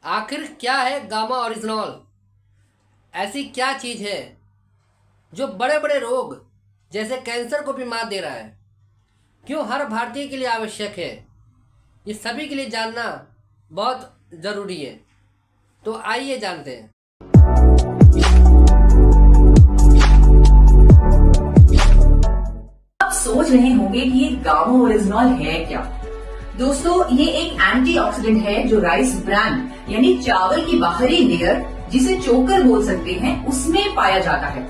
आखिर क्या है गामा ओरिजिनॉल? ऐसी क्या चीज़ है जो बड़े बड़े रोग जैसे कैंसर को भी मात दे रहा है? क्यों हर भारतीय के लिए आवश्यक है? ये सभी के लिए जानना बहुत ज़रूरी है। तो आइए जानते हैं। आप सोच रहे होंगे कि ये गामा ओरिजिनॉल है क्या। दोस्तों, ये एक एंटीऑक्सीडेंट है जो राइस ब्रान यानी चावल की बाहरी लेयर, जिसे चोकर बोल सकते हैं, उसमें पाया जाता है।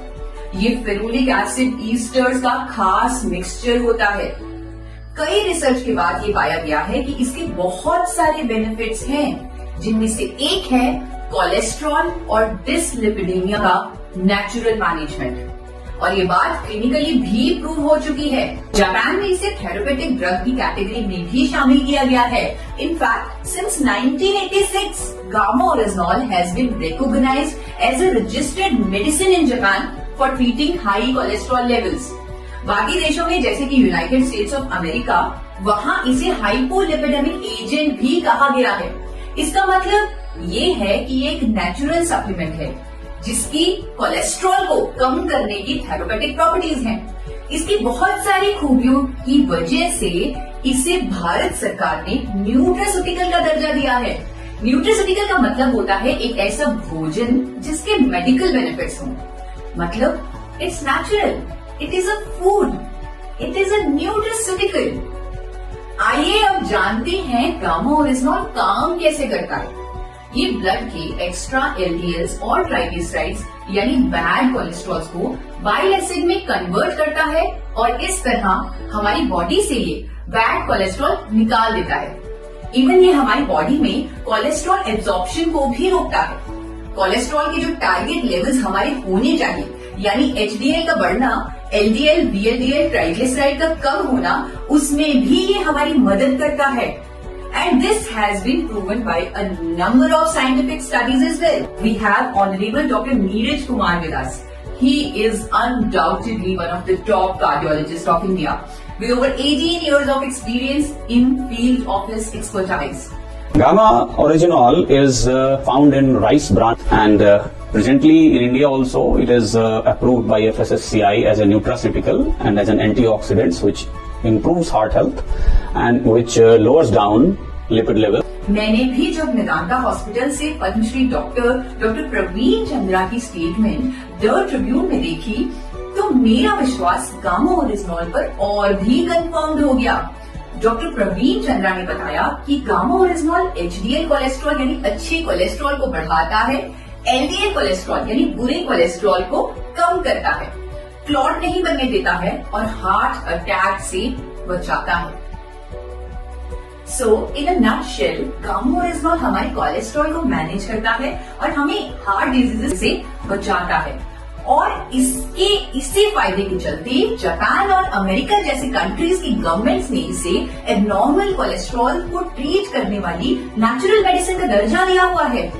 ये फेरुलिक एसिड ईस्टर्स का खास मिक्सचर होता है। कई रिसर्च के बाद ये पाया गया है कि इसके बहुत सारे बेनिफिट्स हैं, जिनमें से एक है कोलेस्ट्रॉल और डिसलिपिडीमिया का नेचुरल मैनेजमेंट। और ये बात क्लिनिकली भी प्रूव हो चुकी है। जापान में इसे थेरेपेटिक ड्रग की कैटेगरी में भी शामिल किया गया है। In fact since 1986 gamma oryzanol has been recognised as a registered medicine in Japan for treating high cholesterol levels. बाकी देशों में जैसे कि यूनाइटेड स्टेट्स ऑफ अमेरिका, वहाँ इसे हाइपोलिपिडेमिक एजेंट भी कहा गया है। इसका मतलब ये है कि ये एक नेचुरल सप्लीमेंट है जिसकी कोलेस्ट्रॉल को कम करने की थेरेपेटिक प्रॉपर्टीज हैं। इसकी बहुत सारी खूबियों की वजह से इसे भारत सरकार ने न्यूट्रास्यूटिकल का दर्जा दिया है। न्यूट्रास्यूटिकल का मतलब होता है एक ऐसा भोजन जिसके मेडिकल बेनिफिट्स हों। मतलब it's natural, it is a food, it is a nutraceutical. आइए अब जानते हैं गामा ओरिजिनॉल काम कैसे करता है। ये ब्लड के एक्स्ट्रा एलडीएल्स और ट्राइग्लिसराइड्स यानी बैड कोलेस्ट्रॉल को बाइल एसिड में कन्वर्ट करता है और इस तरह हमारी बॉडी से ये बैड कोलेस्ट्रॉल निकाल देता है। इवन ये हमारी बॉडी में कोलेस्ट्रॉल एब्जॉर्प्शन को भी रोकता है। कोलेस्ट्रॉल के जो टारगेट लेवल्स हमारे होने चाहिए, यानी एचडीएल का बढ़ना, एलडीएल, वीएलडीएल, ट्राइग्लिसराइड का कम होना, उसमें भी ये हमारी मदद करता है। And this has been proven by a number of scientific studies as well. We have Honorable Dr. Neeraj Kumar with us. He is undoubtedly one of the top cardiologists of India, with over 18 years of experience in field of his expertise. Gamma Originol is found in rice bran, and presently in India also it is approved by FSSCI as a nutraceutical and as an antioxidant, which improves heart health and which lowers down lipid level. मैंने भी जब Medanta hospital से Padmashri doctor Praveen Chandra की statement the Tribune में देखी, तो मेरा विश्वास गामा ओरिजिनॉल पर और भी कंफर्म्ड हो गया। डॉक्टर प्रवीण चंद्रा ने बताया कि गामा ओरिजिनॉल एचडीएल कोलेस्ट्रॉल यानी अच्छे कोलेस्ट्रॉल को बढ़ाता है, एलडीएल कोलेस्ट्रॉल यानी बुरे कोलेस्ट्रॉल को कम करता है, क्लॉट नहीं बनने देता है और हार्ट अटैक से बचाता है। सो इन अ नटशेल, गामा ओरिजिनॉल हमारे कोलेस्ट्रॉल को मैनेज करता है और हमें हार्ट डिजीजेस से बचाता है। और इससे फायदे के चलते जापान और अमेरिका जैसे कंट्रीज की गवर्नमेंट्स ने इसे एबनॉर्मल कोलेस्ट्रॉल को ट्रीट करने वाली नेचुरल मेडिसिन का दर्जा दिया हुआ है।